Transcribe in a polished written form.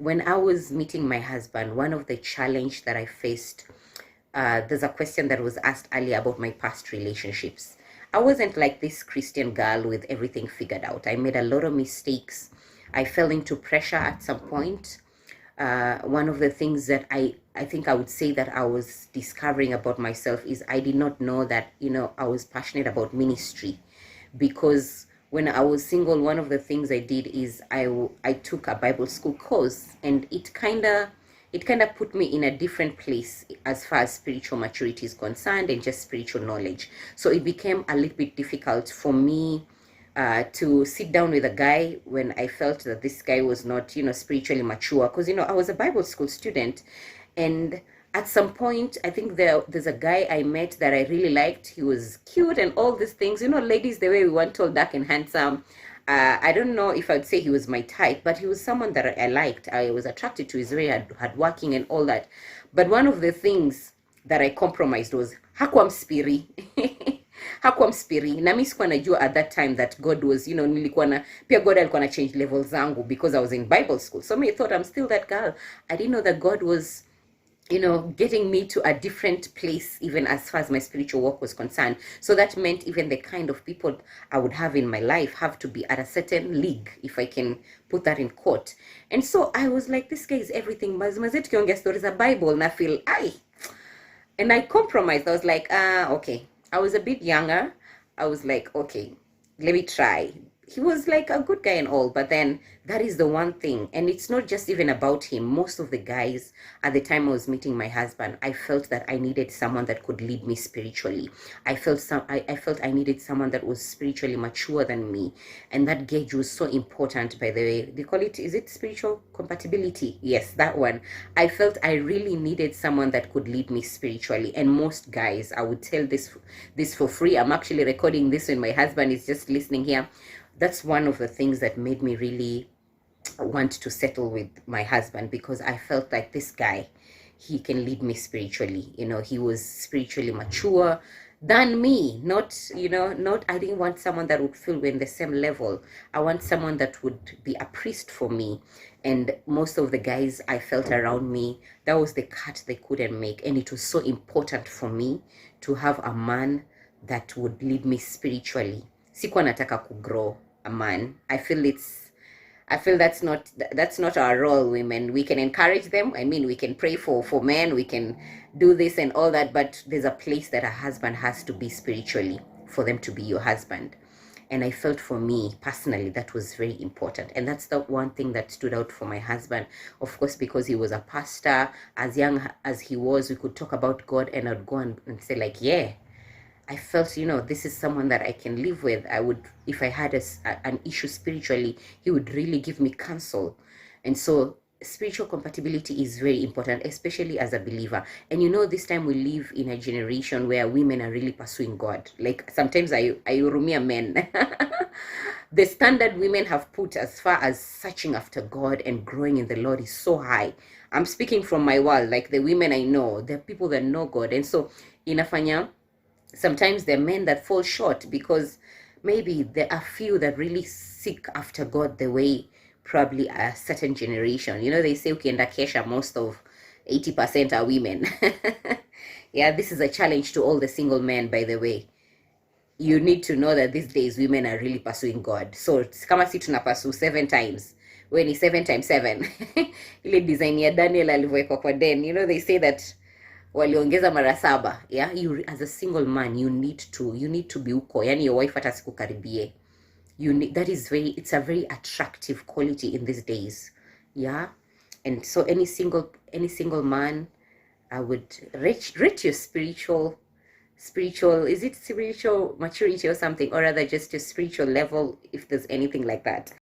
when I was meeting my husband, one of the challenge that I faced, there's a question that was asked earlier about my past relationships. I wasn't like this Christian girl with everything figured out. I made a lot of mistakes. I fell into pressure at some point. One of the things that I think I would say that I was discovering about myself is I did not know that, I was passionate about ministry, because when I was single, one of the things I did is I took a Bible school course, and it kind of put me in a different place as far as spiritual maturity is concerned and just spiritual knowledge. So it became a little bit difficult for me to sit down with a guy when I felt that this guy was not, spiritually mature. Because, I was a Bible school student. And at some point, I think there's a guy I met that I really liked. He was cute and all these things. Ladies, the way we want tall, dark, and handsome. I don't know if I'd say he was my type, but he was someone that I liked. I was attracted to his very hardworking and all that. But one of the things that I compromised was hakuwa mspiri. Hakuwa mspiri, na mimi sikuwa najua at that time that God was, nilikuwa na pia God alikuwa na change levels zangu because I was in Bible school. So me thought I'm still that girl. I didn't know that God was, getting me to a different place, even as far as my spiritual walk was concerned. So that meant even the kind of people I would have in my life have to be at a certain league, if I can put that in quote. And so I was like, this guy is everything. Mazet kiongea stories a Bible, na feel, and I compromised. I was like, okay. I was a bit younger. I was like, okay, let me try. He was like a good guy and all, but then that is the one thing. And it's not just even about him. Most of the guys at the time I was meeting my husband, I felt that I needed someone that could lead me spiritually. I felt I needed someone that was spiritually mature than me. And that gauge was so important, by the way. They call it, is it spiritual compatibility? Yes, that one. I felt I really needed someone that could lead me spiritually. And most guys, I would tell this for free. I'm actually recording this when my husband is just listening here. That's one of the things that made me really want to settle with my husband, because I felt like this guy, he can lead me spiritually. He was spiritually mature than me. Not, I didn't want someone that would feel we're in the same level. I want someone that would be a priest for me. And most of the guys I felt around me, that was the cut they couldn't make. And it was so important for me to have a man that would lead me spiritually. Sikuwa nataka kugrow a man. I feel that's not our role, women. We can encourage them. I mean, we can pray for men, we can do this and all that, but there's a place that a husband has to be spiritually for them to be your husband. And I felt for me personally that was very important. And that's the one thing that stood out for my husband. Of course, because he was a pastor, as young as he was, we could talk about God, and I'd go and say like, yeah, I felt, this is someone that I can live with. I would, if I had an issue spiritually, he would really give me counsel. And so spiritual compatibility is very important, especially as a believer. And this time we live in a generation where women are really pursuing God. Like sometimes I urumia men. The standard women have put as far as searching after God and growing in the Lord is so high. I'm speaking from my world, like the women I know, the people that know God. And so inafanya, sometimes there are men that fall short because maybe there are few that really seek after God the way probably a certain generation. They say ukienda kesha, most of 80% are women. Yeah, this is a challenge to all the single men, by the way. You need to know that these days women are really pursuing God. So kama si tunapursue 7 times, when it's 7 times 7. Ile design ya Daniel alivyoekwa kwa den. They say that waliongeza mara 7. Yeah, you as a single man, you need to be uko, yani your wife hata sikukaribie. It's a very attractive quality in these days. Yeah. And so any single man, I would rate your spiritual, is it spiritual maturity or something, or rather just your spiritual level, if there's anything like that.